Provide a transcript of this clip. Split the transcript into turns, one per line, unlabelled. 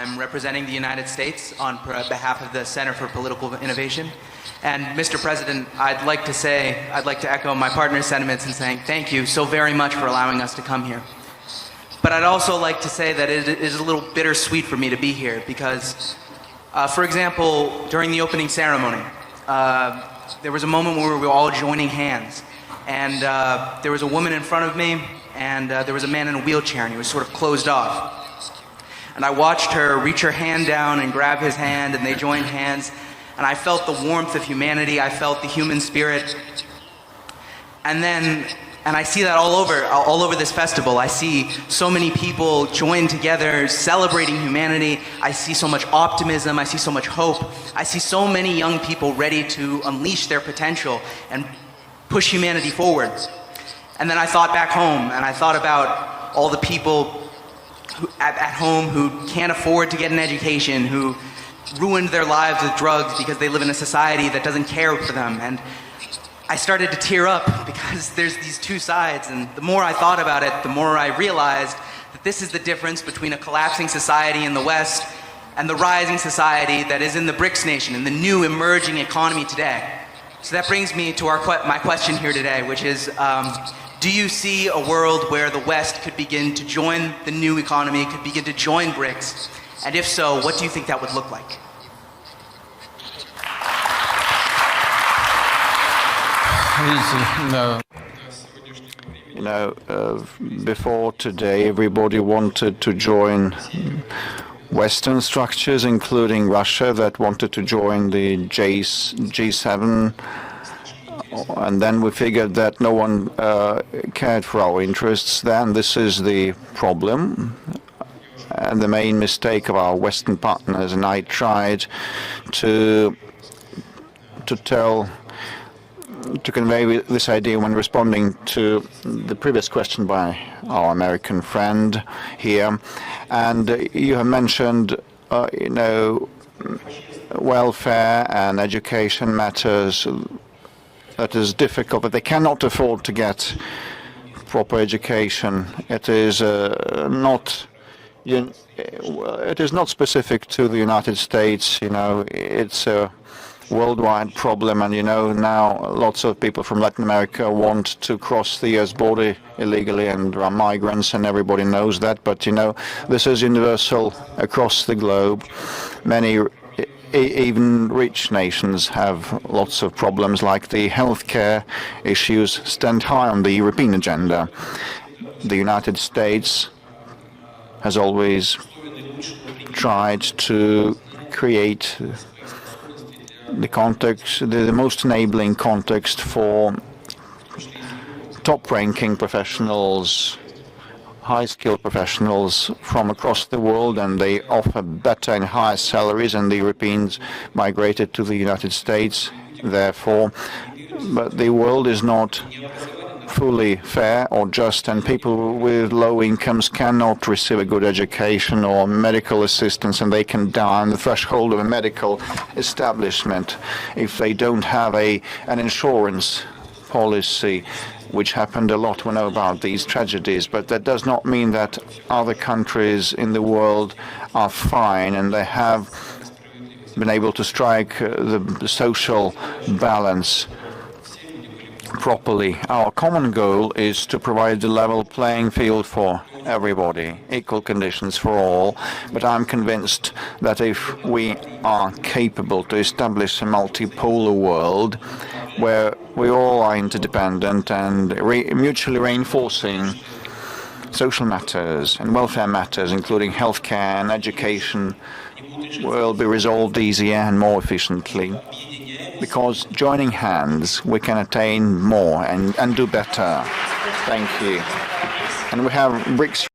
I'm representing the United States on behalf of the Center for Political Innovation. And Mr. President, I'd like to echo my partner's sentiments in saying thank you so very much for allowing us to come here. But I'd also like to say that it is a little bittersweet for me to be here because, for example, during the opening ceremony, there was a moment where we were all joining hands. And there was a woman in front of me, and there was a man in a wheelchair, and he was sort of closed off. And I watched her reach her hand down and grab his hand, and they joined hands. And I felt the warmth of humanity. I felt the human spirit. And I see that all over this festival. I see so many people joined together, celebrating humanity. I see so much optimism. I see so much hope. I see so many young people ready to unleash their potential and push humanity forward. And then I thought back home, and I thought about all the people at home who can't afford to get an education, who ruined their lives with drugs because they live in a society that doesn't care for them. And I started to tear up because there's these two sides, and the more I thought about it, the more I realized that this is the difference between a collapsing society in the West and the rising society that is in the BRICS nation, in the new emerging economy today. So that brings me to my question here today, which is, do you see a world where the West could begin to join the new economy, could begin to join BRICS? And if so, what do you think that would look like?
Before today, everybody wanted to join Western structures, including Russia, that wanted to join the G7. And then we figured that no one cared for our interests then. This is the problem and the main mistake of our Western partners. And I tried to convey this idea when responding to the previous question by our American friend here. And you have mentioned, welfare and education matters. That is difficult, but they cannot afford to get proper education. It is not specific to the United States. It's a worldwide problem, and now lots of people from Latin America want to cross the US border illegally, and there are migrants, and everybody knows that. But this is universal across the globe. Many even rich nations have lots of problems, like the healthcare issues stand high on the European agenda. The United States has always tried to create the context, the most enabling context for top-ranking professionals, high-skilled professionals from across the world, and they offer better and higher salaries, and the Europeans migrated to the United States, therefore. But the world is not fully fair or just, and people with low incomes cannot receive a good education or medical assistance, and they can die on the threshold of a medical establishment if they don't have an insurance policy, which happened a lot. We know about these tragedies, but that does not mean that other countries in the world are fine and they have been able to strike the social balance properly. Our common goal is to provide a level playing field for everybody, equal conditions for all, but I'm convinced that if we are capable to establish a multipolar world where we all are interdependent and mutually reinforcing, social matters and welfare matters, including healthcare and education, will be resolved easier and more efficiently. Because joining hands, we can attain more and do better. Thank you. And we have BRICS